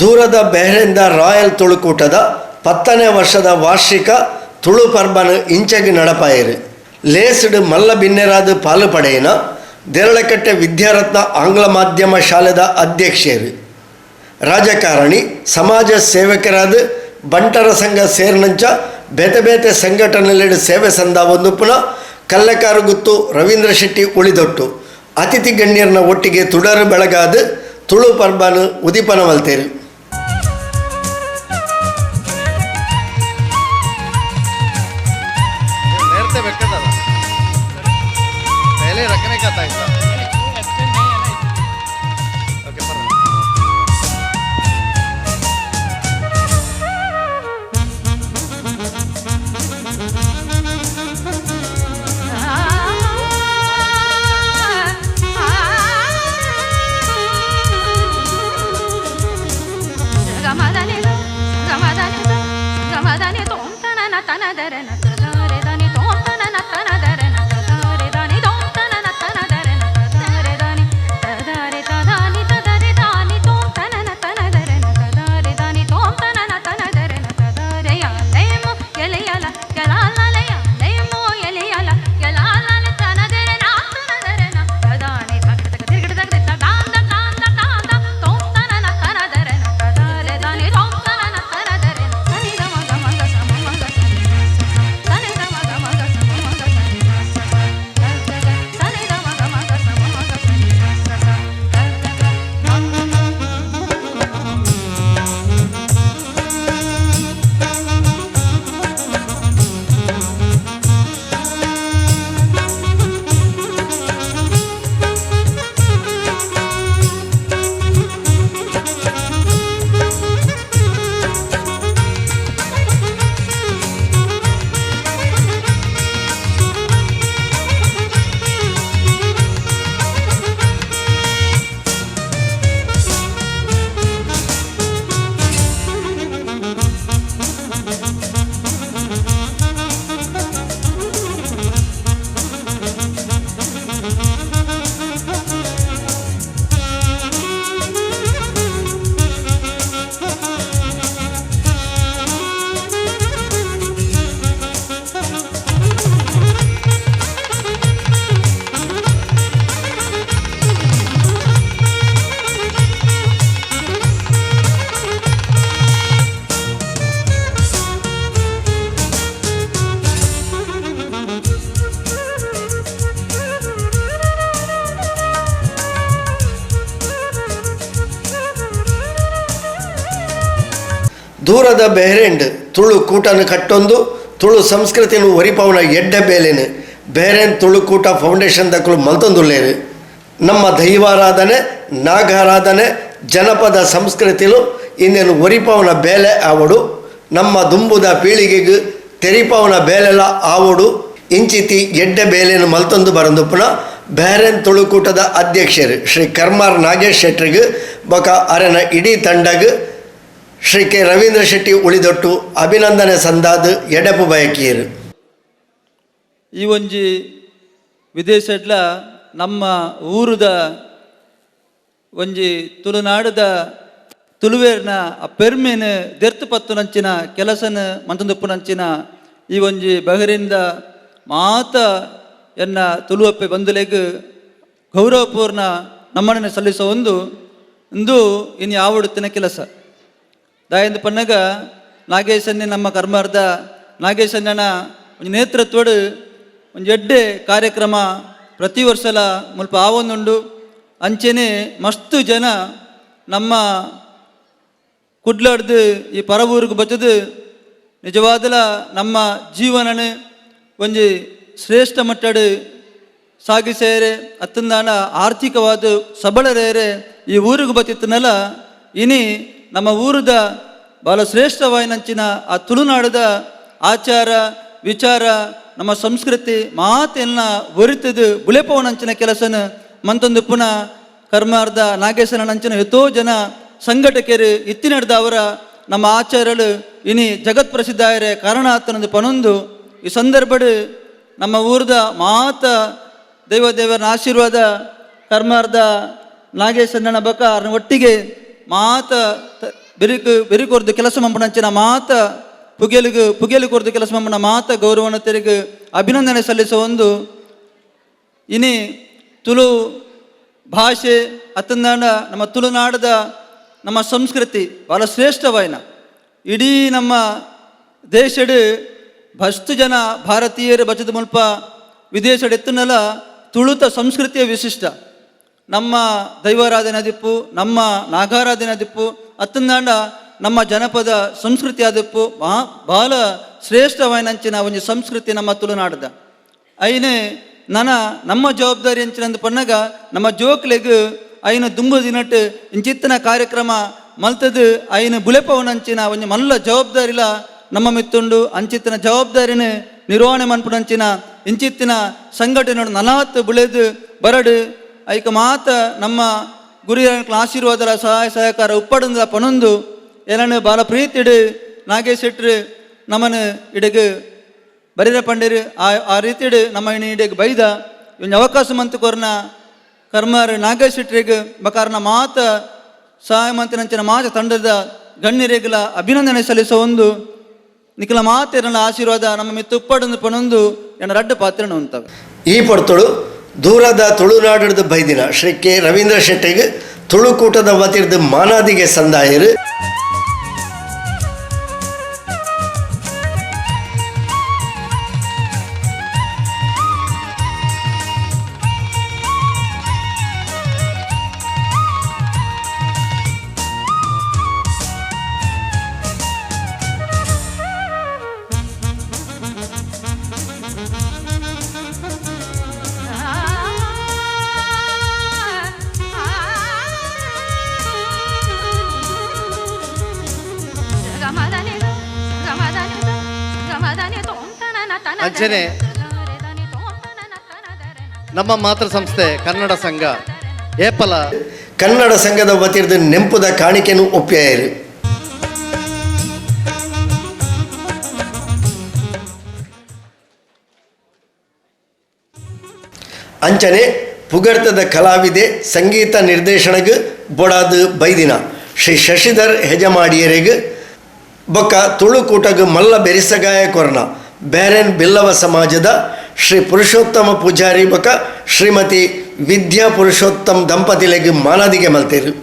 ದೂರದ ಬೆಹ್ರೆಯಿಂದ ರಾಯಲ್ ತುಳುಕೂಟದ 10ನೇ ವರ್ಷದ ವಾರ್ಷಿಕ ತುಳು ಪರ್ಬನ ಇಂಚಗಿ ನಡಪಾಯಿರು ಲೇಸ್ಡ್ ಮಲ್ಲ ಬಿನ್ನೆರಾದ ಪಾಲು ಪಡೆಯಿನ ದೇರಳಕಟ್ಟೆ ವಿದ್ಯಾರತ್ನ ಆಂಗ್ಲ ಮಾಧ್ಯಮ ಶಾಲೆದ ಅಧ್ಯಕ್ಷರು ರಾಜಕಾರಣಿ ಸಮಾಜ ಸೇವಕರಾದ ಬಂಟರ ಸಂಘ ಸೇರಿನಂಚ ಬೇತೆ ಬೇತೆ ಸಂಘಟನೆಲೆಡು ಸೇವೆ ಸಂದ ಒಂದು ಪುನಃ ಕಲ್ಲಕಾರುಗುತ್ತು ರವೀಂದ್ರ ಶೆಟ್ಟಿ ಉಳಿದೊಟ್ಟು ಅತಿಥಿ ಗಣ್ಯರನ್ನ ಒಟ್ಟಿಗೆ ತುಡರು ಬೆಳಗಾದ ತುಳು ಪರ್ಬನ ಉದಿಪನ ಮಲ್ತೇರು. ದೂರದ ಬೆಹ್ರೆಂಡ್ ತುಳು ಕೂಟನ ಕಟ್ಟೊಂದು ತುಳು ಸಂಸ್ಕೃತಿನ ಒರಿಪವನ ಎಡ್ಡೆ ಬೇಲೆನು ಬೆಹ್ರೆನ್ ತುಳುಕೂಟ ಫೌಂಡೇಶನ್ ದಕ್ಕಲು ಮಲ್ತೊಂದುಲ್ಲೇರು ನಮ್ಮ ದೈವಾರಾಧನೆ ನಾಗಾರಾಧನೆ ಜನಪದ ಸಂಸ್ಕೃತಿಲು ಇನ್ನೇನು ಒರಿಪವನ ಬೇಲೆ ಆವಡು ನಮ್ಮ ದುಂಬುದ ಪೀಳಿಗೆಗೆ ತೆರಿಪವನ ಬೇಲೆಲ್ಲ ಆವಡು ಇಂಚಿತಿ ಎಡ್ಡೆ ಬೇಲೆನು ಮಲ್ತೊಂದು ಬರಂದು ಪುನಃ ಬೆಹ್ರೆನ್ ತುಳುಕೂಟದ ಅಧ್ಯಕ್ಷರು ಶ್ರೀ ಕರ್ಮಾರ್ ನಾಗೇಶ್ ಶೆಟ್ರಿಗೆ ಬೊಕ ಅರೆನ ಇಡೀ ತಂಡಗೆ ಶ್ರೀ ಕೆ ರವೀಂದ್ರ ಶೆಟ್ಟಿ ಉಳಿದೊಟ್ಟು ಅಭಿನಂದನೆ ಸಂದಾದ ಎಡೆಪು ಬಯಕಿಯರು. ಈ ಒಂಜಿ ವಿದೇಶಡ್ಲ ನಮ್ಮ ಊರುದ ಒಂಜಿ ತುಳುನಾಡುದ ತುಳುವೇರ್ನ ಆ ಪೆರ್ಮೆನ್ ದೆರ್ತು ಪತ್ತುನಂಚಿನ ಕೆಲಸನ ಮಂತಂದುಪ್ಪುನಂಚಿನ ಈ ಒಂಜಿ ಬಹರಿಂದ ಮಾತ ಎನ್ನ ತುಳುವಪ್ಪೆ ಬಂದುಲೆಗ್ ಗೌರವಪೂರ್ಣ ನಮ್ಮನ್ನು ಸಲ್ಲಿಸೋ ಒಂದು ಇನ್ನು ಯಾವಡುತ್ತಿನ ಕೆಲಸ ದಾಯಂದು ಪನ್ನಗ ನಾಗೇಶನ್ನೇ ನಮ್ಮ ಕರ್ಮಾರ್ದ ನಾಗೇಶಣ್ಣನ ಒಂದು ನೇತೃತ್ವಡು ಒಂದು ಎಡ್ಡೆ ಕಾರ್ಯಕ್ರಮ ಪ್ರತಿ ವರ್ಷಲ ಮುಲ್ಪ ಆವೊಂದುಂಡು ಅಂಚೆನೆ ಮಸ್ತು ಜನ ನಮ್ಮ ಕುಡ್ಲಾಡ್ದು ಈ ಪರವೂರಿಗೆ ಬತ್ತದು ನಿಜವಾದಲ ನಮ್ಮ ಜೀವನನ ಒಂಜಿ ಶ್ರೇಷ್ಠ ಮಟ್ಟಡು ಸಾಗಿಸೇರೆ ಅತ್ತಂದಾನ ಆರ್ಥಿಕವಾದ ಸಬಲರೇರೆ ಈ ಊರಿಗೆ ಬತ್ತಿತ್ತನಲ್ಲ ಇನಿ ನಮ್ಮ ಊರದ ಭಾಳ ಶ್ರೇಷ್ಠವಾಯಿನಂಚಿನ ಆ ತುಳುನಾಡದ ಆಚಾರ ವಿಚಾರ ನಮ್ಮ ಸಂಸ್ಕೃತಿ ಮಾತೆಲ್ಲ ಒರಿತದು ಬುಳೆಪವನಂಚಿನ ಕೆಲಸನ ಮಂತೊಂದು ಪುನಃ ಕರ್ಮಾರ್ದ ನಾಗೇಶನಂಚಿನ ಎಷ್ಟೋ ಜನ ಸಂಘಟಕರು ಇತ್ತಿನಡ್ದವರ ನಮ್ಮ ಆಚಾರ್ಯರು ಇನಿ ಜಗತ್ ಪ್ರಸಿದ್ಧ ಆಯರೆ ಕಾರಣ ಆತನದು ಪನೊಂದು ಈ ಸಂದರ್ಭಡು ನಮ್ಮ ಊರದ ಮಾತ ದೇವರನ ಆಶೀರ್ವಾದ ಕರ್ಮಾರ್ದ ನಾಗೇಶಣ್ಣನ ಬಕ ಒಟ್ಟಿಗೆ ಮಾತ ಬೆರಿಕೊರ್ದು ಕೆಲಸ ಮಂಪುನಂಚಿನ ಮಾತ ಪುಗೇಲು ಕೊರ್ದು ಕೆಲಸ ಮಂಪುನ ಮಾತ ಗೌರವನ ತೆರಿಗೆ ಅಭಿನಂದನೆ ಸಲ್ಲಿಸುವ ಒಂದು ಇನಿ ತುಳು ಭಾಷೆ ಅತ್ತಂದಾಂಡ ನಮ್ಮ ತುಳುನಾಡದ ನಮ್ಮ ಸಂಸ್ಕೃತಿ ಭಾಳ ಶ್ರೇಷ್ಠವಾಯಿನ ಇಡೀ ನಮ್ಮ ದೇಶಡ್ ಬಷ್ಟು ಜನ ಭಾರತೀಯರು ಬಚದ ಮುಲ್ಪ ವಿದೇಶಡ್ ಎತ್ತನಲ್ಲ ತುಳುತ ಸಂಸ್ಕೃತಿಯ ವಿಶಿಷ್ಟ ನಮ್ಮ ದೈವಾರಾಧನೆ ದಿಪ್ಪು ನಮ್ಮ ನಾಗಾರಾಧನೆ ದಿಪ್ಪು ಅತ್ತಂದಾಂಡ ನಮ್ಮ ಜನಪದ ಸಂಸ್ಕೃತಿ ಆದಿಪ್ಪು ಭಾಳ ಶ್ರೇಷ್ಠವಾಯಿನಂಚಿನ ಒಂದು ಸಂಸ್ಕೃತಿ ನಮ್ಮ ತುಳುನಾಡದ ಐನೇ ನಮ್ಮ ಜವಾಬ್ದಾರಿ ಅಂಚಿನಂದು ಪನ್ನಗ ನಮ್ಮ ಜೋಕ್ಲೆಗ್ ಐನು ದುಂಬು ದಿನಟ್ ಇಂಚಿತ್ತಿನ ಕಾರ್ಯಕ್ರಮ ಮಲ್ತದು ಐನು ಬುಲೆಪವನಂಚಿನ ಒಂದು ಮಲ್ಲ ಜವಾಬ್ದಾರಿಲ ನಮ್ಮ ಮಿತ್ತುಂಡು ಅಂಚಿತ್ತಿನ ಜವಾಬ್ದಾರಿನ ನಿರ್ವಹಣೆ ಮನ್ಪುನಂಚಿನ ಇಂಚಿತ್ತಿನ ಸಂಘಟನೆ ನಲಾತ್ ಬುಳೆದು ಬರಡು ಐಕ ಮಾತ ನಮ್ಮ ಗುರಿಗಳ ಆಶೀರ್ವಾದರ ಸಹಾಯ ಸಹಕಾರ ಉಪ್ಪಡಂದ ಪನೊಂದು ಎಲ್ಲನು ಭಾಳ ಪ್ರೀತಿಡು ನಾಗೇಶ್ ಶೆಟ್ರು ನಮ್ಮನ್ನು ಇಡಗ ಬರೀರ ಪಂಡಿರು ಆ ರೀತಿಡು ನಮ್ಮ ಇಡಗ ಬೈದ ಇವನ್ ಅವಕಾಶ ಮಂತ್ ಕೊರ್ನ ಕರ್ಮರ್ ನಾಗೇಶ್ ಶೆಟ್ರಿಗೆ ಬಕಾರನ ಮಾತ ಸಹಾಯ ಮಂತ್ರಿನಂಚಿನ ಮಾತ ತಂಡದ ಗಣ್ಯರೇಗಲ ಅಭಿನಂದನೆ ಸಲ್ಲಿಸೋ ಒಂದು ನಿಖಲ ಮಾತೇರನ ಆಶೀರ್ವಾದ ನಮ್ಮ ಮಿತ್ತು ಉಪ್ಪಡಂದು ಪನೊಂದು ಎನ್ನ ರಡ್ಡು ಪಾತ್ರನ ಉಂಟವೆ ಈ ಪಡ್ತೊಳು ದೂರದ ತುಳುನಾಡದ ಬೈದಿನ ಶ್ರೀ ಕೆ ರವೀಂದ್ರ ಶೆಟ್ಟಿಗೆ ತುಳುಕೂಟದ ವತಿರ್ದು ಮಾನಾದಿಗೆ ಸಂದಾಯರು ಅಂಚನೆ ನಮ್ಮ ಮಾತೃ ಸಂಸ್ಥೆ ಕನ್ನಡ ಸಂಘ ಏಪಲ ಕನ್ನಡ ಸಂಘದ ವತಿರ್ದು ನೆಂಪುದ ಕಾಣಿಕೆನು ಒಪ್ಪ್ಯಾಯರು ಅಂಚನೆ ಪುಗರ್ತದ ಕಲಾವಿದೆ ಸಂಗೀತ ನಿರ್ದೇಶನಗ್ ಬೊಡಾದು ಬೈದಿನ ಶ್ರೀ ಶಶಿಧರ್ ಹೆಜಮಾಡಿಯರಿಗೆ ಬೊಕ್ಕ ತುಳುಕೂಟಗ್ ಮಲ್ಲ ಬೆರಿಸಗಾಯ ಕೊರ್ನ ಬೇರೆನ್ ಬಿಲ್ಲವ ಸಮಾಜದ ಶ್ರೀ ಪುರುಷೋತ್ತಮ ಪೂಜಾರಿ ಬೊಕ್ಕ ಶ್ರೀಮತಿ ವಿದ್ಯಾ ಪುರುಷೋತ್ತಮ್ ದಂಪತಿಲೆಗ್ ಮಾನಾದಿಗೆ ಮಲ್ತೇರು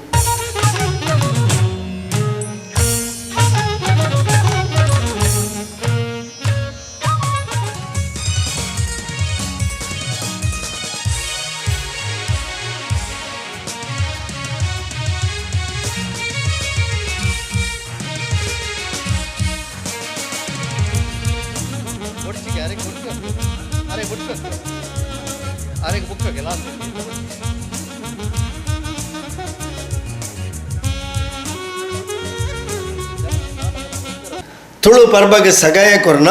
ತುಳು ಪರ್ಬಗ್ ಸಗಾಯ ಕೊರ್ನ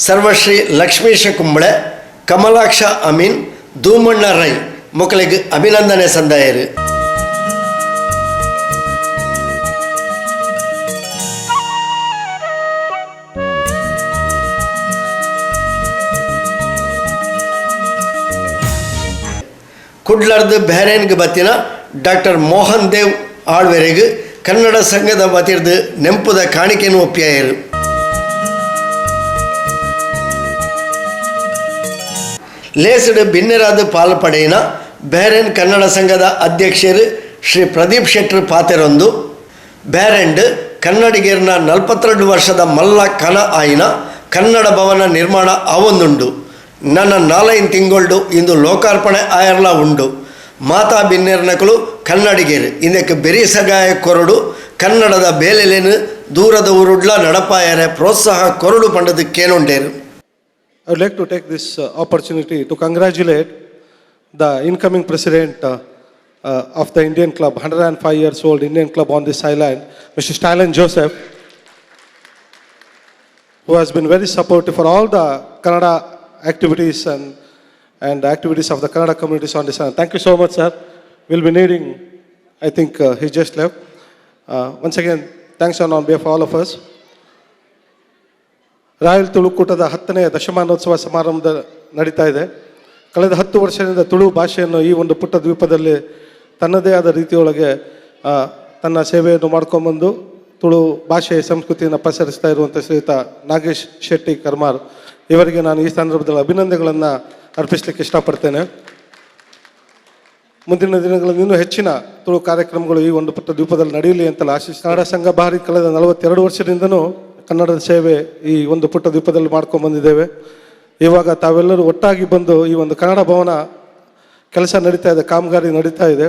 ಸರ್ವಶ್ರೀ ಲಕ್ಷ್ಮೀಶ ಕುಂಬಳೆ ಕಮಲಾಕ್ಷ ಅಮೀನ್ ಧೂಮಣ್ಣ ರೈ ಮೊಕಲಿಗೆ ಅಭಿನಂದನೆ ಸಂದಾಯರು ಕುಡ್ಲರ್ದು ಬೇರೇನ್ಗೆ ಬತ್ತಿನ ಡಾಕ್ಟರ್ ಮೋಹನ್ ದೇವ್ ಆಳ್ವೆರೆಗೆ ಕನ್ನಡ ಸಂಘದ ವತಿರ್ದು ನೆಂಪುದ ಕಾಣಿಕೆನು ಒಪ್ಪ್ಯಾಯರು ಲೇಸಡ್ ಬಿನ್ನೆರಾದ ಪಾಲ್ಪಡೆಯಿನ ಬೇರೆನ್ ಕನ್ನಡ ಸಂಘದ ಅಧ್ಯಕ್ಷರು ಶ್ರೀ ಪ್ರದೀಪ್ ಶೆಟ್ರು ಪಾತೆರೊಂದು ಬೇರೆಂಡ್ ಕನ್ನಡಿಗೇರ್ನ 42 ವರ್ಷದ ಮಲ್ಲ ಕನ ಆಯಿನ ಕನ್ನಡ ಭವನ ನಿರ್ಮಾಣ ಆವೊಂದುಂಡು ನನ್ನ 4 ತಿಂಗಳು ಇಂದು ಲೋಕಾರ್ಪಣೆ ಆಯರ್ಲ ಉಂಡು ಮಾತಾ ಬಿನ್ನೆರ್ನಕಲು ಕನ್ನಡಿಗೇರು ಇದಕ್ಕೆ ಬೆರಿ ಸಗಾಯ ಕೊರಡು ಕನ್ನಡದ ಬೇಲೆಲೇನು ದೂರದ ಊರುಡ್ಲ ನಡಪಾಯರೆ ಪ್ರೋತ್ಸಾಹ ಕೊರಡು ಪಂಡದು ಕೇನುಂಡೇರು. I would like to take this opportunity to congratulate the incoming president of the Indian Club, 105 years old Indian Club on this island, Mr. Stalin Joseph, who has been very supportive for all the Kannada activities and activities of the Kannada communities on this island. Thank you so much, sir. We'll be needing, I think he just left. Once again, thanks on behalf of all of us. Royal ತುಳುಕೂಟದ 10ನೇ ದಶಮಾನೋತ್ಸವ ಸಮಾರಂಭ ನಡೀತಾ ಇದೆ. ಕಳೆದ 10 ವರ್ಷದಿಂದ ತುಳು ಭಾಷೆಯನ್ನು ಈ ಒಂದು ಪುಟ್ಟ ದ್ವೀಪದಲ್ಲಿ ತನ್ನದೇ ಆದ ರೀತಿಯೊಳಗೆ ತನ್ನ ಸೇವೆಯನ್ನು ಮಾಡ್ಕೊಂಬಂದು ತುಳು ಭಾಷೆ ಸಂಸ್ಕೃತಿಯನ್ನು ಪಸರಿಸ್ತಾ ಇರುವಂಥ ಶ್ರೀಯುತ ನಾಗೇಶ್ ಶೆಟ್ಟಿ ಕರ್ಮಾರ್ ಇವರಿಗೆ ನಾನು ಈ ಸಂದರ್ಭದಲ್ಲಿ ಅಭಿನಂದನೆಗಳನ್ನು ಅರ್ಪಿಸಲಿಕ್ಕೆ ಇಷ್ಟಪಡ್ತೇನೆ. ಮುಂದಿನ ದಿನಗಳಲ್ಲಿ ಇನ್ನೂ ಹೆಚ್ಚಿನ ತುಳು ಕಾರ್ಯಕ್ರಮಗಳು ಈ ಒಂದು ಪುಟ್ಟ ದ್ವೀಪದಲ್ಲಿ ನಡೆಯಲಿ ಅಂತಲ್ಲ ಆಶಿಸಿ ಕನ್ನಡ ಸಂಘ ಬಾರಿ ಕಳೆದ 42 ವರ್ಷದಿಂದನೂ ಕನ್ನಡದ ಸೇವೆ ಈ ಒಂದು ಪುಟ್ಟ ದ್ವೀಪದಲ್ಲಿ ಮಾಡ್ಕೊಂಡು ಬಂದಿದ್ದೇವೆ. ಇವಾಗ ತಾವೆಲ್ಲರೂ ಒಟ್ಟಾಗಿ ಬಂದು ಈ ಒಂದು ಕನ್ನಡ ಭವನ ಕೆಲಸ ನಡೀತಾ ಇದೆ, ಕಾಮಗಾರಿ ನಡೀತಾ ಇದೆ.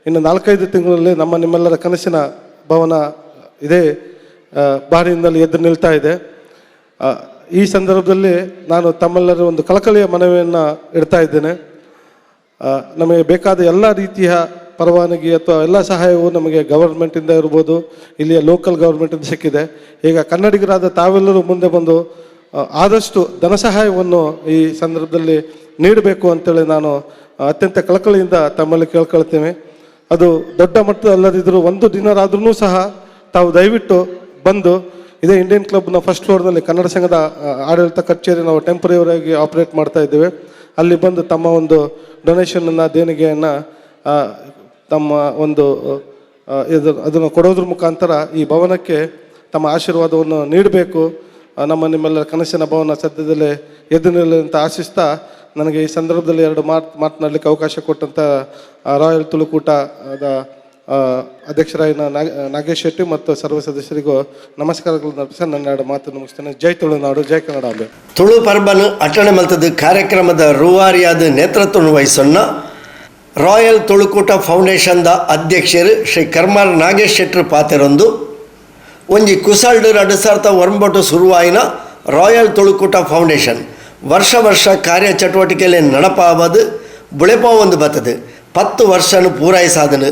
ಇನ್ನು 4-5 ತಿಂಗಳಲ್ಲಿ ನಿಮ್ಮೆಲ್ಲರ ಕನಸಿನ ಭವನ ಇದೇ ಬಾರಿಯಿಂದಲೇ ಎದ್ದು ನಿಲ್ತಾ ಇದೆ. ಈ ಸಂದರ್ಭದಲ್ಲಿ ನಾನು ತಮ್ಮೆಲ್ಲರ ಒಂದು ಕಳಕಳಿಯ ಮನವಿಯನ್ನು ಇಡ್ತಾ ಇದ್ದೇನೆ. ನಮಗೆ ಬೇಕಾದ ಎಲ್ಲ ರೀತಿಯ ಪರವಾನಗಿ ಅಥವಾ ಎಲ್ಲ ಸಹಾಯವು ನಮಗೆ ಗವರ್ಮೆಂಟಿಂದ ಇರ್ಬೋದು, ಇಲ್ಲಿಯ ಲೋಕಲ್ ಗವರ್ಮೆಂಟಿಂದ ಸಿಕ್ಕಿದೆ. ಈಗ ಕನ್ನಡಿಗರಾದ ತಾವೆಲ್ಲರೂ ಮುಂದೆ ಬಂದು ಆದಷ್ಟು ಧನ ಸಹಾಯವನ್ನು ಈ ಸಂದರ್ಭದಲ್ಲಿ ನೀಡಬೇಕು ಅಂತೇಳಿ ನಾನು ಅತ್ಯಂತ ಕಳಕಳಿಯಿಂದ ತಮ್ಮಲ್ಲಿ ಕೇಳ್ಕೊಳ್ತೇನೆ. ಅದು ದೊಡ್ಡ ಮಟ್ಟದಲ್ಲದಿದ್ದರೂ ಒಂದು ದಿನರಾದ್ರೂ ಸಹ ತಾವು ದಯವಿಟ್ಟು ಬಂದು ಇದೇ ಇಂಡಿಯನ್ ಕ್ಲಬ್ನ ಫಸ್ಟ್ ಫ್ಲೋರ್ನಲ್ಲಿ ಕನ್ನಡ ಸಂಘದ ಆಡಳಿತ ಕಚೇರಿ ನಾವು ಟೆಂಪರರಿಯಾಗಿ ಆಪರೇಟ್ ಮಾಡ್ತಾ ಇದ್ದೇವೆ. ಅಲ್ಲಿ ಬಂದು ತಮ್ಮ ಒಂದು ಡೊನೇಷನನ್ನು ದೇಣಿಗೆಯನ್ನು ತಮ್ಮ ಒಂದು ಅದನ್ನು ಕೊಡೋದ್ರ ಮುಖಾಂತರ ಈ ಭವನಕ್ಕೆ ತಮ್ಮ ಆಶೀರ್ವಾದವನ್ನು ನೀಡಬೇಕು. ನಿಮ್ಮೆಲ್ಲರ ಕನಸಿನ ಭವನ ಸದ್ಯದಲ್ಲೇ ಎದ್ದು ನಿಲ್ಲಲಿ ಅಂತ ಆಶಿಸ್ತಾ ನನಗೆ ಈ ಸಂದರ್ಭದಲ್ಲಿ 2 ಮಾತನಾಡಲಿಕ್ಕೆ ಅವಕಾಶ ಕೊಟ್ಟಂಥ ರಾಯಲ್ ತುಳುಕೂಟದ ಅಧ್ಯಕ್ಷರಾಗಿನ ನಾಗೇಶ್ ಶೆಟ್ಟಿ ಮತ್ತು ಸರ್ವ ಸದಸ್ಯರಿಗೂ ನಮಸ್ಕಾರಗಳನ್ನು ಅರ್ಪಿಸಿ ನನ್ನ 2 ಮಾತನ್ನು ಮುಗಿಸ್ತೇನೆ. ಜೈ ತುಳುನಾಡು, ಜೈ ಕನ್ನಡ. ತುಳು ಪರ್ಬನು ಅಟಣೆ ಮಲ್ತದ ಕಾರ್ಯಕ್ರಮದ ರೂವಾರಿಯಾದ ನೇತೃತ್ವ ವಹಿಸೊನ್ನ ರಾಯಲ್ ತುಳುಕೂಟ ಫೌಂಡೇಶನ್ದ ಅಧ್ಯಕ್ಷರು ಶ್ರೀ ಕರ್ಮಾರ್ ನಾಗೇಶ್ ಶೆಟ್ಟರ್ ಪಾತೆರೊಂದು ಒಂಜಿ ಕುಸಲ್ಡ್ 2009 ಶುರುವಾಯಿನ ರಾಯಲ್ ತುಳುಕೂಟ ಫೌಂಡೇಶನ್ ವರ್ಷ ಕಾರ್ಯಚಟುವಟಿಕೆಯಲ್ಲಿ ನಡಪಾವದು ಬುಳೆಪ ಒಂದು ಬರ್ತದೆ 10 ವರ್ಷನು ಪೂರೈಸಾದನು.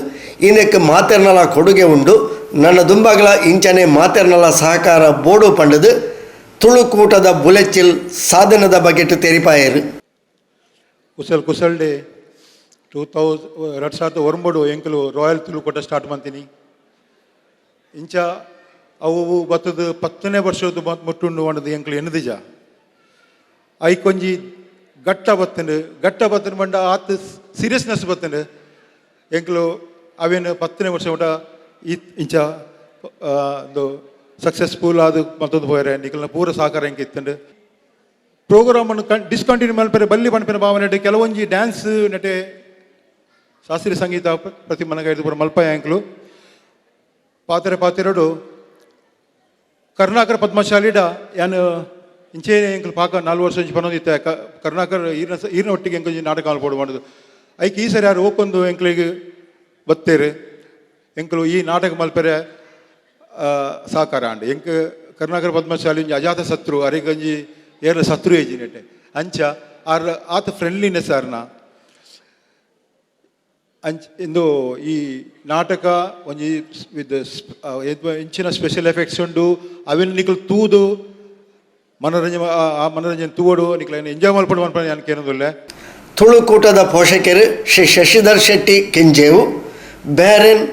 ಇದಕ್ಕೆ ಮಾತೆರ್ನಲ ಕೊಡುಗೆ ಉಂಡು. ನನ್ನ ದುಂಬಗಳ ಇಂಚನೆ ಮಾತೆರ್ನಲ ಸಹಕಾರ ಬೋಡು ಪಂಡದು ತುಳುಕೂಟದ ಬುಲೆಚಿಲ್ ಸಾಧನದ ಬಗೆಟ್ ತೆರಿಪಾಯರು ಕುಸಲ್ಡೆ 2009 ಎಂಕಲು ರಾಯಲ್ ತುಳುಕೂಟ ಸ್ಟಾರ್ಟ್ ಮಾಡ್ತೀನಿ. ಇಂಚ ಅವು ಬತ್ತದು 10ನೇ ವರ್ಷದ ಮುಟ್ಟುಂಡು ಮಾಡದು ಎಂಕಲು ಎನ್ನದಿಜ ಐಕೊಂಜಿ ಗಟ್ಟ ಬತ್ತಂಡು ಬಂಡ ಆತ ಸೀರಿಯಸ್ನೆಸ್ ಬತ್ತಂಡು ಎಂಕಲು ಅವೇನು 10ನೇ ವರ್ಷ ಮಟ್ಟ ಇಂಚ ಒಂದು ಸಕ್ಸಸ್ಫುಲ್ ಆದ ಮತ್ತೊಂದು ಹೋಯ್ರೆ ನಿಕಲ್ನ ಪೂರ ಸಹಕಾರ ಹೆಂಗೆ ಇತ್ತಂಡು ಪ್ರೋಗ್ರಾಮನ್ನು ಡಿಸ್ಕಂಟಿನ್ಯೂ ಮಲ್ಪರೆ ಬಲ್ಲಿ ಪಂಪಿನ ಭಾವನೆ ನಟೆ ಕೆಲವೊಂಜಿ ಡ್ಯಾನ್ಸ್ ನಟೆ ಶಾಸ್ತ್ರೀಯ ಸಂಗೀತ ಪ್ರತಿ ಮನಗೈದು ಪೂರ ಮಲ್ಪ ಎಂಕಲು ಪಾತಿರಡು ಕರುಣಾಕರ ಪದ್ಮಶಾಲಿಡ ಯಾನು ಇಂಚೆ ಎಂಕಲು ಪಾಕ 4 ವರ್ಷ ಪನೊಂದಿತ್ತೆ ಕರುಣಾಕರ್ ಈರಿನ ಒಟ್ಟಿಗೆ ಎಂಕೊಂಜಿ ನಾಟಕ ಆಲ್ಪೋಡು ಮಾಡೋದು ಐಕೆ ಈ ಸರಿ ಯಾರು ಹೋಗೊಂದು ಎಂಕ್ಲಿಗೆ ಬತ್ತೇರು ಎಂಕಲು ಈ ನಾಟಕ ಮಲ್ಪರೆ ಸಹಕಾರ ಅಂಡ್ ಎಂಕ್ ಕರುಣಾಕರ ಪದ್ಮಶಾಲಿ ಅಜಾತ ಶತ್ರು ಅರಿಗಂಜಿ ಏರ್ಲ ಶತ್ರು ಏಜಿ ನೆಟ್ಟೆ ಅಂಚ ಆತ ಫ್ರೆಂಡ್ಲಿನೆಸ್ ಆರ್ನ ಇಂದು ಈ ನಾಟಕ ಒಂಜಿ ವಿತ್ ಇಂಚಿನ ಸ್ಪೆಷಲ್ ಎಫೆಕ್ಟ್ಸ್ ಉಂಡು ಅವೆಲ್ಲ ನಿಕಲು ತೂದು ಮನೋರಂಜನೆ ತೂವಡು ನಿಕಲ ಎಂಜಾಯ್ ಮಲ್ಪಡು ನಾನು ಕೇಳೋದಿಲ್ಲ. ತುಳುಕೂಟದ ಪೋಷಕರು ಶ್ರೀ ಶಶಿಧರ್ ಶೆಟ್ಟಿ ಕೆಂಜೇವು, ಬೇರೆನ್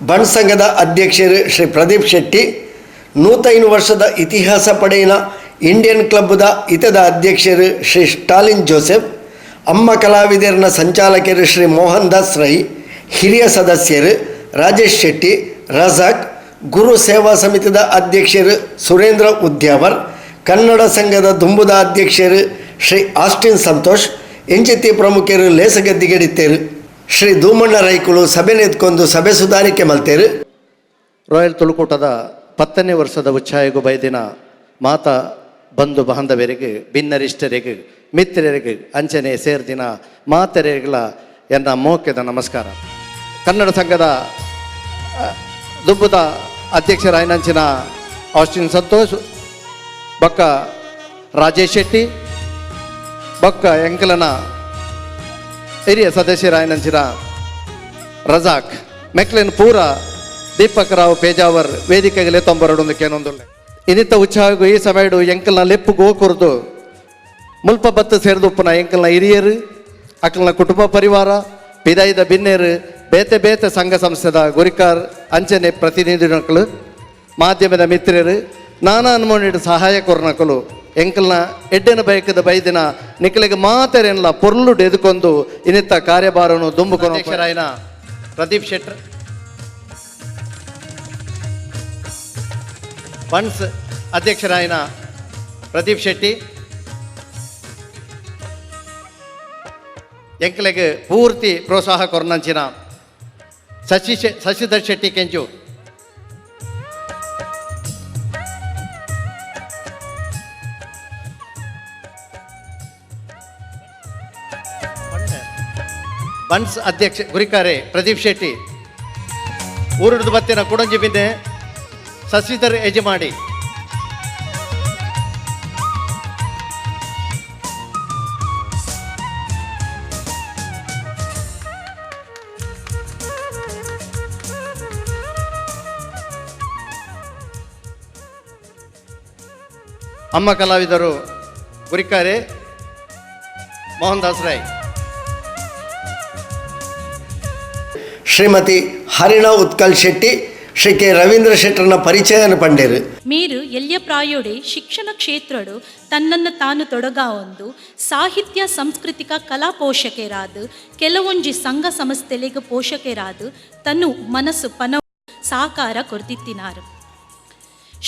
ಬಣ್ಸಂಘದ ಅಧ್ಯಕ್ಷರು ಶ್ರೀ ಪ್ರದೀಪ್ ಶೆಟ್ಟಿ, 105 ವರ್ಷದ ಇತಿಹಾಸ ಪಡೆಯಿನ ಇಂಡಿಯನ್ ಕ್ಲಬ್ದ ಇತದ ಅಧ್ಯಕ್ಷರು ಶ್ರೀ ಸ್ಟಾಲಿನ್ ಜೋಸೆಫ್, ಅಮ್ಮ ಕಲಾವಿದರಿನ ಸಂಚಾಲಕರು ಶ್ರೀ ಮೋಹನ್ ದಾಸ್ ರೈ, ಹಿರಿಯ ಸದಸ್ಯರು ರಾಜೇಶ್ ಶೆಟ್ಟಿ, ರಜಾಕ್, ಗುರು ಸೇವಾ ಸಮಿತಿದ ಅಧ್ಯಕ್ಷರು ಸುರೇಂದ್ರ ಉದ್ಯಾವರ್, ಕನ್ನಡ ಸಂಘದ ದುಂಬುದ ಅಧ್ಯಕ್ಷರು ಶ್ರೀ ಆಸ್ಟಿನ್ ಸಂತೋಷ್, ಎಂಚಿತಿ ಪ್ರಮುಖರು ಲೇಸಗದ್ದಿಗೆಡಿತ್ತೇರು ಶ್ರೀ ಧೂಮಣ್ಣ ರೈಕುಲು ಸಭೆ ನೆತ್ಕೊಂಡು ಸಭೆ ಸುಧಾರಿಕೆ ಮಲ್ತೇರು. ರಾಯಲ್ ತುಳುಕೂಟದ 10ನೇ ವರ್ಷದ ಉಚ್ಛಾಯಗೂ ಬೈದಿನ ಮಾತಾ ಬಂಧು ಬಾಂಧವರಿಗೆ ಭಿನ್ನರಿಷ್ಟರಿಗೆ ಮಿತ್ರರಿಗೆ ಅಂಚನೆ ಸೇರ್ದಿನ ಮಾತೆರೆಗಳ ಎನ್ನ ಮೋಕ್ಯದ ನಮಸ್ಕಾರ. ಕನ್ನಡ ಸಂಘದ ದುಬ್ಬದ ಅಧ್ಯಕ್ಷರಾಯನಂಚಿನ ಆಸ್ಟಿನ್ ಸಂತೋಷ್, ಬಕ್ಕ ರಾಜೇಶ್ ಶೆಟ್ಟಿ, ಬಕ್ಕ ಎಂಕಲನ ಹಿರಿಯ ಸದಸ್ಯರಾಯನಂಚಿನ ರಜಾಕ್, ಮೆಕ್ಲೆನ್ ಪೂರ ದೀಪಕ್ ರಾವ್ ಪೇಜಾವರ್ ವೇದಿಕೆಗೆ ತೊಂಬರಡೊಂದು ಕೇನೊಂದುಲ್ಲೆ ಇನ್ನಿತ್ತ ಉಚ್ಚಾಹಗೂ ಈ ಸಮಯಡು ಎಂಕಲ್ನ ಲೆಪ್ಪು ಗೋಕುರ್ದು ಮುಲ್ಪ ಬತ್ತು ಸೇರಿದುಪ್ಪನ ಎಂಕಲ್ನ ಹಿರಿಯರು ಅಕ್ಕಲ್ನ ಕುಟುಂಬ ಪರಿವಾರ ಪಿದಾಯಿದ ಬಿನ್ನೇರು ಬೇತೆ ಸಂಘ ಸಂಸ್ಥೆದ ಗುರಿಕಾರ್ ಅಂಚನೆ ಪ್ರತಿನಿಧಿಗಳು ಮಾಧ್ಯಮದ ಮಿತ್ರರು ನಾನಾ ಅನ್ಮೋನಿಡು ಸಹಾಯ ಕೊರ್ನಕಲು ಎಂಕಲ್ನ ಎಡ್ಡೆನ ಬಯಕದ ಬೈದಿನ ನಿಖಲಿಗೆ ಮಾತೆರೆಲ್ಲ ಪೊರ್ಲುಡು ಎದುಕೊಂಡು ಇನ್ನಿತ್ತ ಕಾರ್ಯಭಾರನು ದುಂಬುಕೊಂಡು ಪ್ರದೀಪ್ ಶೆಟ್ಟರ್ ಬನ್ಸ್ ಅಧ್ಯಕ್ಷರಾಯಿನ ಪ್ರದೀಪ್ ಶೆಟ್ಟಿ ಎಂಕ್ಲೆಗ್ ಪೂರ್ತಿ ಪ್ರೋತ್ಸಾಹ ಕೊರ್ನಂಚಿನ ಶಶಿಧರ್ ಶೆಟ್ಟಿ ಕೆಂಚು ಬನ್ಸ್ ಅಧ್ಯಕ್ಷ ಗುರಿಕಾರೆ ಪ್ರದೀಪ್ ಶೆಟ್ಟಿ ಊರುಡ್ದು ಬತ್ತಿನ ಕುಡಂಜಿ ಬಿಂದೆ ಶಶಿಧರ್ ಯಜಮಾಡಿ ಅಮ್ಮ ಕಲಾವಿದರು ಗುರಿಕಾರೆ ಮೋಹನ್ ದಾಸ್ ರಾಯ್ ಶ್ರೀಮತಿ ಹರಿಣ ಉತ್ಕಲ್ ಶೆಟ್ಟಿ ಶ್ರೀ ಕೆ ರವೀಂದ್ರ ಶೆಟ್ಟರ್ನ ಪರಿಚಯನ ಪಂಡೇರು. మీరు ಎಲ್ಯ ಪ್ರಾಯೋಡೆ ಶಿಕ್ಷಣ ಕ್ಷೇತ್ರಡು ತನ್ನನ್ನು ತಾನು ತೊಡಗಾವೊಂದು ಸಾಹಿತ್ಯ ಸಾಂಸ್ಕೃತಿಕ ಕಲಾ ಪೋಷಕರಾದು ಕೆಲವೊಂಜಿ ಸಂಘ ಸಂಸ್ಥೆಲೆಗೆ ಪೋಷಕರಾದು ತನು ಮನಸ್ಸು ಪನ ಸಹಕಾರ ಕೊರ್ದಿತ್ತಿನಾರು.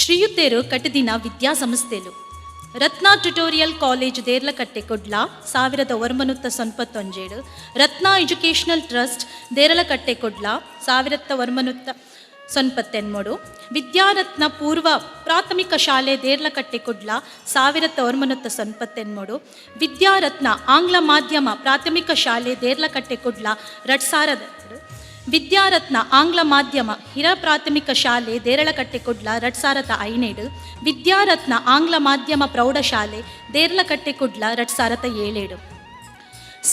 ಶ್ರೀಯುತೇರು ಕಟದಿನ ವಿದ್ಯಾಸಂಸ್ಥೆಲು ರತ್ನ ಟ್ಯುಟೋರಿಯಲ್ ಕಾಲೇಜ್ ದೇರ್ಲಕಟ್ಟೆ ಕೊಡ್ಲ 1997, ರತ್ನ ಎಜುಕೇಷನಲ್ ಟ್ರಸ್ಟ್ ದೇರಳಕಟ್ಟೆ ಕೊಡ್ಲ 1993, ವಿದ್ಯಾರತ್ನ ಪೂರ್ವ ಪ್ರಾಥಮಿಕ ಶಾಲೆ ದೇರ್ಲಕಟ್ಟೆ ಕೊಡ್ಲ 1993, ವಿದ್ಯಾರತ್ನ ಆಂಗ್ಲ ಮಾಧ್ಯಮ ಪ್ರಾಥಮಿಕ ಶಾಲೆ ದೇರ್ಲಕಟ್ಟೆ ಕೊಡ್ಲ 2002, ವಿದ್ಯಾರತ್ನ ಆಂಗ್ಲ ಮಾಧ್ಯಮ ಹಿರ ಪ್ರಾಥಮಿಕ ಶಾಲೆ ದೇರಳಕಟ್ಟೆ ಕೊಡ್ಲ 2005, ವಿದ್ಯಾರತ್ನ ಆಂಗ್ಲ ಮಾಧ್ಯಮ ಪ್ರೌಢಶಾಲೆ ದೇರ್ಲಕಟ್ಟೆ ಕೊಡ್ಲ 2007.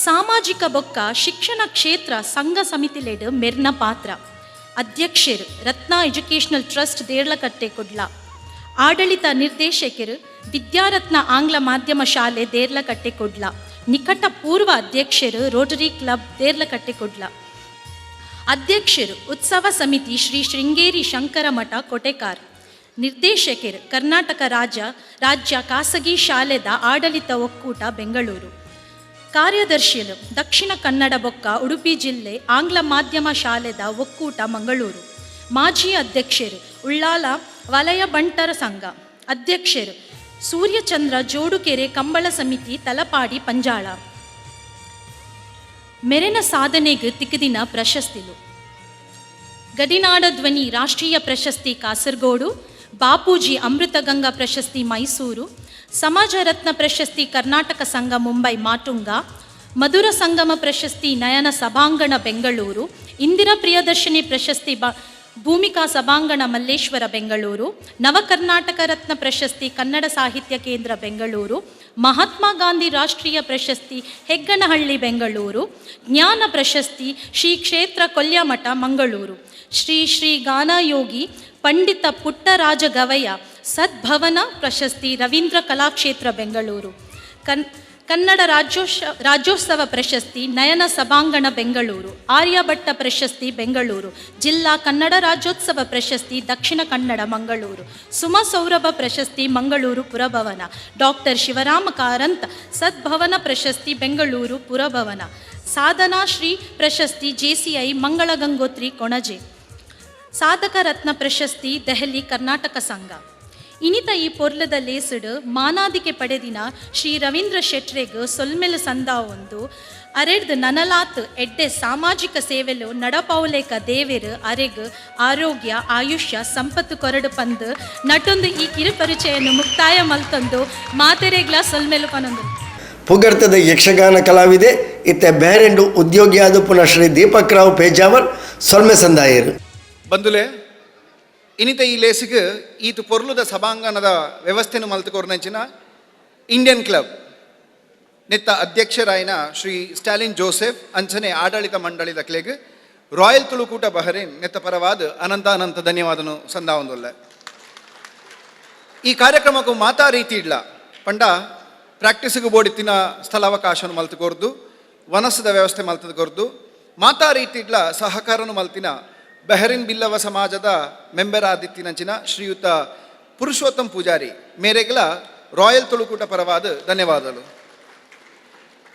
ಸಾಮಾಜಿಕ ಬೊಕ್ಕ ಶಿಕ್ಷಣ ಕ್ಷೇತ್ರ ಸಂಘ ಸಮಿತಿಲೆಡ್ ಮೆರ್ನ ಪಾತ್ರ ಅಧ್ಯಕ್ಷರು ರತ್ನ ಎಜುಕೇಷನಲ್ ಟ್ರಸ್ಟ್ ದೇರ್ಲಕಟ್ಟೆ ಕೊಡ್ಲ, ಆಡಳಿತ ನಿರ್ದೇಶಕರು ವಿದ್ಯಾರತ್ನ ಆಂಗ್ಲ ಮಾಧ್ಯಮ ಶಾಲೆ ದೇರ್ಲಕಟ್ಟೆ ಕೊಡ್ಲ, ನಿಕಟ ಪೂರ್ವ ಅಧ್ಯಕ್ಷರು ರೋಟರಿ ಕ್ಲಬ್ ದೇರ್ಲಕಟ್ಟೆ ಕೊಡ್ಲ, ಅಧ್ಯಕ್ಷರು ಉತ್ಸವ ಸಮಿತಿ ಶ್ರೀ ಶೃಂಗೇರಿ ಶಂಕರ ಮಠ ಕೊಟೆಕಾರ್, ನಿರ್ದೇಶಕರು ಕರ್ನಾಟಕ ರಾಜ್ಯ ಖಾಸಗಿ ಶಾಲೆದ ಆಡಳಿತ ಒಕ್ಕೂಟ ಬೆಂಗಳೂರು, ಕಾರ್ಯದರ್ಶಿಗಳು ದಕ್ಷಿಣ ಕನ್ನಡ ಬೊಕ್ಕ ಉಡುಪಿ ಜಿಲ್ಲೆ ಆಂಗ್ಲ ಮಾಧ್ಯಮ ಶಾಲೆದ ಒಕ್ಕೂಟ ಮಂಗಳೂರು, ಮಾಜಿ ಅಧ್ಯಕ್ಷರು ಉಳ್ಳಾಲ ವಲಯ ಬಂಟರ ಸಂಘ, ಅಧ್ಯಕ್ಷರು ಸೂರ್ಯಚಂದ್ರ ಜೋಡುಕೆರೆ ಕಂಬಳ ಸಮಿತಿ ತಲಪಾಡಿ ಪಂಜಾಳ. ಮೆರೆನ ಸಾಧನೆಗೆ ತಿಕ್ಕದಿನ ಪ್ರಶಸ್ತಿಲು ಗಡಿನಾಡ ಧ್ವನಿ ರಾಷ್ಟ್ರೀಯ ಪ್ರಶಸ್ತಿ ಕಾಸರಗೋಡು, ಬಾಪೂಜಿ ಅಮೃತಗಂಗಾ ಪ್ರಶಸ್ತಿ ಮೈಸೂರು, ಸಮಾಜ ರತ್ನ ಪ್ರಶಸ್ತಿ ಕರ್ನಾಟಕ ಸಂಘ ಮುಂಬೈ ಮಾಟುಂಗ, ಮಧುರ ಸಂಗಮ ಪ್ರಶಸ್ತಿ ನಯನ ಸಭಾಂಗಣ ಬೆಂಗಳೂರು, ಇಂದಿರಾ ಪ್ರಿಯದರ್ಶಿನಿ ಪ್ರಶಸ್ತಿ ಭೂಮಿಕಾ ಸಭಾಂಗಣ ಮಲ್ಲೇಶ್ವರ ಬೆಂಗಳೂರು, ನವ ಕರ್ನಾಟಕ ರತ್ನ ಪ್ರಶಸ್ತಿ ಕನ್ನಡ ಸಾಹಿತ್ಯ ಕೇಂದ್ರ ಬೆಂಗಳೂರು, ಮಹಾತ್ಮ ಗಾಂಧಿ ರಾಷ್ಟ್ರೀಯ ಪ್ರಶಸ್ತಿ ಹೆಗ್ಗನಹಳ್ಳಿ ಬೆಂಗಳೂರು, ಜ್ಞಾನ ಪ್ರಶಸ್ತಿ ಶ್ರೀ ಕ್ಷೇತ್ರ ಕೊಲ್ಯಮಠ ಮಂಗಳೂರು, ಶ್ರೀ ಗಾನಯೋಗಿ ಪಂಡಿತ ಪುಟ್ಟರಾಜ ಗವಯ್ಯ ಸದ್ಭವನ ಪ್ರಶಸ್ತಿ ರವೀಂದ್ರ ಕಲಾಕ್ಷೇತ್ರ ಬೆಂಗಳೂರು, ಕನ್ನಡ ರಾಜ್ಯೋತ್ಸವ ಪ್ರಶಸ್ತಿ ನಯನ ಸಭಾಂಗಣ ಬೆಂಗಳೂರು, ಆರ್ಯಭಟ್ಟ ಪ್ರಶಸ್ತಿ ಬೆಂಗಳೂರು, ಜಿಲ್ಲಾ ಕನ್ನಡ ರಾಜ್ಯೋತ್ಸವ ಪ್ರಶಸ್ತಿ ದಕ್ಷಿಣ ಕನ್ನಡ ಮಂಗಳೂರು, ಸುಮ ಸೌರಭ ಪ್ರಶಸ್ತಿ ಮಂಗಳೂರು ಪುರಭವನ, ಡಾಕ್ಟರ್ ಶಿವರಾಮ ಕಾರಂತ ಸದ್ಭವನ ಪ್ರಶಸ್ತಿ ಬೆಂಗಳೂರು ಪುರಭವನ, ಸಾಧನಾ ಶ್ರೀ ಪ್ರಶಸ್ತಿ JCI ಮಂಗಳ ಗಂಗೋತ್ರಿ ಕೊಣಜೆ, ಸಾಧಕ ರತ್ನ ಪ್ರಶಸ್ತಿ ದೆಹಲಿ ಕರ್ನಾಟಕ ಸಂಘ. ಇನಿತ ಈ ಪೊರ್ಲದ ಲೇಸುಡು ಮಾನಾದಿಕೆ ಪಡೆದಿನ ಶ್ರೀ ರವೀಂದ್ರ ಶೆಟ್ರೆಗ್ ಸೊಲ್ಮೆಲು ಸಂದಾವೊಂದು ಅರೆಡ್ದು ನನಲಾತ್ ಎಡ್ಡೆ ಸಾಮಾಜಿಕ ಸೇವೆಲು ನಡಪೌಲೇಕ ದೇವೆರು ಅರೆಗ್ ಆರೋಗ್ಯ ಆಯುಷ್ಯ ಸಂಪತ್ತು ಕೊರಡು ಪಂದು ನಟೊಂದು ಈ ಕಿರುಪರಿಚಯನ್ನು ಮುಕ್ತಾಯ ಮಲ್ತೊಂದು ಮಾತೆರೆಗ್ಲ ಸೊಲ್ಮೆಲು ಪನೊಂದು ಪುಗರ್ತದ ಯಕ್ಷಗಾನ ಕಲಾವಿದೆ ಇತ್ತೆ ಬೇರೆಂಡು ಉದ್ಯೋಗಿಯಾದ ಪುನಃ ಶ್ರೀ ದೀಪಕ್ ರಾವ್ ಪೇಜಾವರ್ ಸೊಲ್ಮೆ ಸಂದಾಯರು ಬಂದುಲೆ ಇನಿತ ಈ ಲೇಸಿಗೆ ಈತು ಪೊರ್ಲುದ ಸಭಾಂಗಣದ ವ್ಯವಸ್ಥೆನು ಮಲ್ತುಕೊರ್ನಂಚಿನ ಇಂಡಿಯನ್ ಕ್ಲಬ್ ನೆತ್ತ ಅಧ್ಯಕ್ಷರಾಯಿನ ಶ್ರೀ ಸ್ಟಾಲಿನ್ ಜೋಸೆಫ್ ಅಂಚನೆ ಆಡಳಿತ ಮಂಡಳಿದ ಕ್ಲೆಗ್ ರಾಯಲ್ ತುಳುಕೂಟ ಬಹರೇನ್ ನೆತ್ತ ಪರವಾದ ಅನಂತ ಧನ್ಯವಾದನು ಸಂದಾವೊಂದುಲ್ಲ. ಈ ಕಾರ್ಯಕ್ರಮಕ್ಕೂ ಮಾತಾ ರೀತಿ ಇಡ್ಲ ಪಂಡ ಪ್ರಾಕ್ಟೀಸಿಗೆ ಬೋಡಿತ್ತಿನ ಸ್ಥಳಾವಕಾಶವನ್ನು ಮಲ್ತುಕೊರ್ದು ವನಸದ ವ್ಯವಸ್ಥೆ ಮಲ್ತುಕೊರ್ದು ಮಾತಾ ರೀತಿ ಇಡ್ಲ ಸಹಕಾರನು ಮಲ್ತಿನ ಬೆಹರಿನ್ ಬಿಲ್ಲವ ಸಮಾಜದ ಮೆಂಬರ್ ಆದಿತ್ತಿನಂಚಿನ ಶ್ರೀಯುತ ಪುರುಷೋತ್ತಮ್ ಪೂಜಾರಿ ಮೇರೆಗಳ ರಾಯಲ್ ತುಳುಕೂಟ ಪರವಾದ ಧನ್ಯವಾದಗಳು.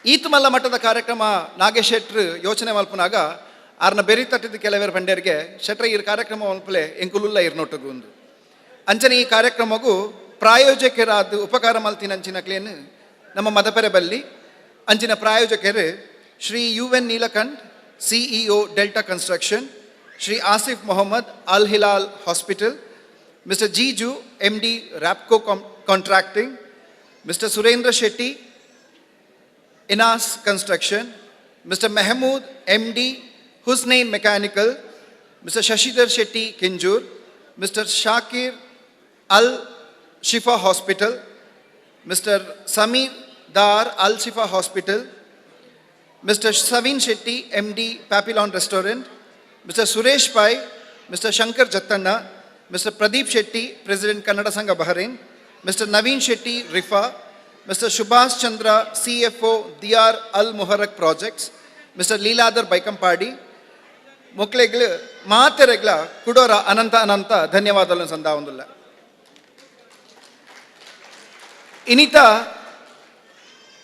ಈತ್ ಮಲ್ಲ ಮಟ್ಟದ ಕಾರ್ಯಕ್ರಮ ನಾಗೇಶ್ ಶೆಟ್ರು ಯೋಚನೆ ಮಲ್ಪನಾಗ ಆರ್ನ ಬೆರಿ ತಟ್ಟಿದ ಕೆಲವೇರು ಪಂಡ್ಯರಿಗೆ ಶೆಟ್ರ ಈ ಕಾರ್ಯಕ್ರಮ ಮಲ್ಪಲೆ ಎಂಕುಲುಲ್ಲ ಇರ್ನೊಟ್ಟಗುಂದು ಅಂಚನೆ ಈ ಕಾರ್ಯಕ್ರಮಗೂ ಪ್ರಾಯೋಜಕರಾದ ಉಪಕಾರ ಮಲ್ತಿನಂಚಿನಕ್ಲೇನು ನಮ್ಮ ಮದಪೆರೆ ಬಲ್ಲಿ ಅಂಚಿನ ಪ್ರಾಯೋಜಕರು Shri UN Neelakanth CEO Delta construction, Shri Asif Mohammed Al Hilal hospital, mister Jiju MD Rapco contracting, mister Surendra Shetty Inas construction, mister Mehmood MD Husnain mechanical, mister Shashidhar Shetty Kenjur, mister Shakir Al Shifa hospital, mister Sameer Dar Al Shifa hospital, mister Saveen Shetty MD Papillon restaurant, mister Suresh Pai, mister Shankar Jattanna, mister Pradeep Shetty president Kannada Sangha Bahrain, mister Naveen Shetty Riffa, mister Subhash Chandra CFO ದಿಯಾರ್ ಅಲ್ ಮುಹರಕ್ projects, mister Leeladhar Baikampady ಮೊಕ್ಲೆಗ್ಲು ಮಾತೆರೆಗ್ಲ ಕುಡೋರ ಅನಂತ ಅನಂತ ಧನ್ಯವಾದಗಳನ್ನು ಸಂದಾವಂದುಲ್ಲ. ಇನಿತ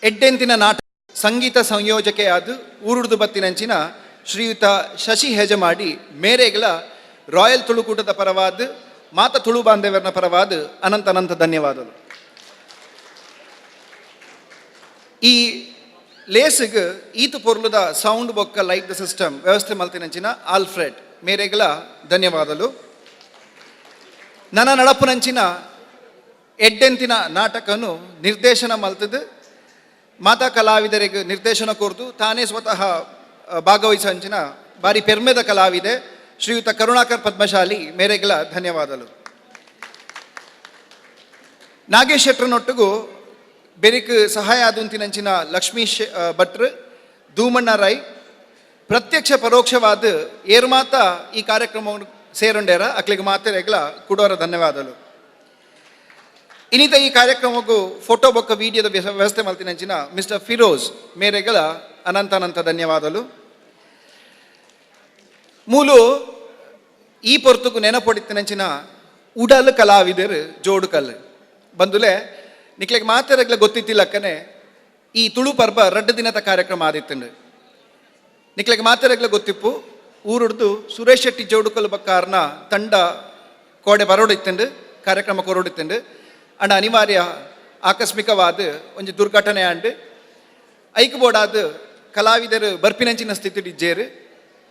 ಎಡ್ಡೆಂತಿನ ನಾಟಕ ಸಂಗೀತ ಸಂಯೋಜಕೆಯಾದ ಊರುಡ್ದು ಬತ್ತಿನಂಚಿನ ಶ್ರೀಯುತ Shashi Hejamadi ಮೇರೆಗ್ಲ royal ತುಳುಕೂಟದ ಪರವಾದ ಮಾತ ತುಳು ಬಾಂಧವ್ಯರ ಪರವಾದ ಅನಂತ ಅನಂತ ಧನ್ಯವಾದಗಳು. ಈ ಲೇಸ್ಗೆ ಈತು ಪೊರ್ಲುದ ಸೌಂಡ್ ಬೊಕ್ಕ ಲೈಟ್ ಸಿಸ್ಟಮ್ ವ್ಯವಸ್ಥೆ ಮಲ್ತಿನಂಚಿನ ಆಲ್ಫ್ರೆಡ್ ಮೇರೆಗ್ಲ ಧನ್ಯವಾದಗಳು. ನನ್ನ ನಡಪುನಂಚಿನ ಎಡ್ಡೆಂತಿನ ನಾಟಕನು ನಿರ್ದೇಶನ ಮಲ್ತದು ಮಾತಾ ಕಲಾವಿದರಿಗೆ ನಿರ್ದೇಶನ ಕೊರ್ದು ತಾನೇ ಸ್ವತಃ ಭಾಗವಹಿಸಂಚಿನ ಬಾರಿ ಪೆರ್ಮೆದ ಕಲಾವಿದೆ ಶ್ರೀಯುತ ಕರುಣಾಕರ್ ಪದ್ಮಶಾಲಿ ಮೇರೆಗ್ಲ ಧನ್ಯವಾದಗಳು. ನಾಗೇಶ್ ಶೆಟ್ರನೊಟ್ಟಿಗೂ ಬೆರಿಕ್ ಸಹಾಯ ಆದುಂತಿನಂಚಿನ ಲಕ್ಷ್ಮೀ ಭಟ್ರು, ಧೂಮಣ್ಣ ರೈ ಪ್ರತ್ಯಕ್ಷ ಪರೋಕ್ಷವಾದ ಏರ್ ಮಾತ ಈ ಕಾರ್ಯಕ್ರಮವನ್ನು ಸೇರುಂಡೇರ ಅಕ್ಲಿಗೆ ಮಾತೆರೆಗ್ಲ ಕೊಡೋರ ಧನ್ಯವಾದಗಳು. ಇನ್ನಿತ ಈ ಕಾರ್ಯಕ್ರಮಕ್ಕೂ ಫೋಟೋ ಬೊಕ್ಕ ವಿಡಿಯೋದ ವ್ಯವಸ್ಥೆ ಮಲ್ತಿನಂಚಿನ ಮಿಸ್ಟರ್ ಫಿರೋಜ್ ಮೇರೆಗಳ ಅನಂತ ಅನಂತ ಧನ್ಯವಾದಗಳು. ಮೂಲು ಈ ಪೊರ್ತುಕು ನೆನಪೊಡಿತಿನಂಚಿನ ಉಡಲ್ ಕಲಾವಿದರು ಜೋಡುಕಲ್ ಬಂದುಲೆ ನಿಕ್ಲೆಗೆ ಮಾತೆರೆಗ್ಲ ಗೊತ್ತಿತ್ತಿಲ್ಲಕ್ಕನೆ ಈ ತುಳು ಪರ್ಬ 2 ದಿನದ ಕಾರ್ಯಕ್ರಮ ಆದಿತ್ತಂಡು. ನಿಕ್ಲೆಗೆ ಮಾತೆರೆಗ್ಲ ಗೊತ್ತಿಪ್ಪು ಊರುಡ್ದು ಸುರೇಶ್ ಶೆಟ್ಟಿ ಜೋಡುಕಲ್ ಬಕ್ಕಾರ್ನ ತಂಡ ಕೋಡೆ ಬರೋಡಿತ್ತಂಡು ಕಾರ್ಯಕ್ರಮ ಕೊರೋಡಿತ್ತಂಡು ಅಂಡ ಅನಿವಾರ್ಯ ಆಕಸ್ಮಿಕವಾದ ಒಂದು ದುರ್ಘಟನೆ ಅಂಡು ಐಕ್ಬೋಡಾದ ಕಲಾವಿದರು ಬರ್ಪಿನಂಚಿನ ಸ್ಥಿತಿ ಇಜ್ಜೇರು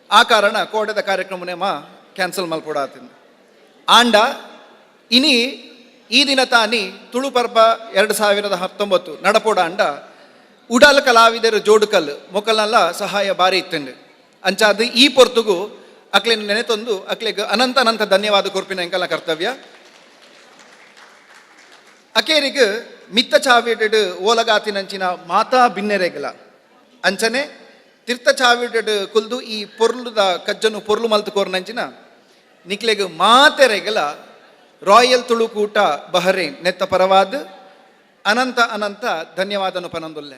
ಆ ಕಾರಣ ಕೋಡೆದ ಕಾರ್ಯಕ್ರಮನೇ ಕ್ಯಾನ್ಸಲ್ ಮಲ್ಪೋಡಾತಿಂದು ಆಂಡ ಇನಿ ಈ ದಿನ ತಾನಿ ತುಳು ಪರ್ಬ 2019 ನಡಪೋಡ ಅಂಡ ಉಡಾಲ್ ಕಲಾವಿದರು ಜೋಡುಕಲ್ ಮೊಕಲ್ನಲ್ಲ ಸಹಾಯ ಬಾರಿ ಇತ್ತಂಡು ಅಂಚಾದ ಈ ಪೊರ್ತುಗು ಅಕ್ಲೆನ ನೆನೆತೊಂದು ಅಕ್ಲೆಗೆ ಅನಂತ ಅನಂತ ಧನ್ಯವಾದ ಕೊರ್ಪಿನ ಎಂಕಲ್ನ ಕರ್ತವ್ಯ. ಅಕೇರಿಗೆ ಮಿತ್ತ ಚಾವಿಡ್ ಓಲಗಾತಿನಂಚಿನ ಮಾತಾ ಬಿನ್ನೆರೆಗಲ ಅಂಚನೆ ತೀರ್ಥ ಚಾವಿಡ್ ಕುಲ್ದು ಈ ಪೊರ್ಲುದ ಕಜ್ಜನು ಪೊರ್ಲು ಮಲ್ತು ಕೋರ್ನಂಚಿನ ನಿಕ್ಲೆಗೆ ಮಾತೆರೆಗಲ ರಾಯಲ್ ತುಳುಕೂಟ ಬಹರೇನ್ ನೆತ್ತ ಪರವಾದ ಅನಂತ ಅನಂತ ಧನ್ಯವಾದನು ಪನಂದುಲ್ಲೆ.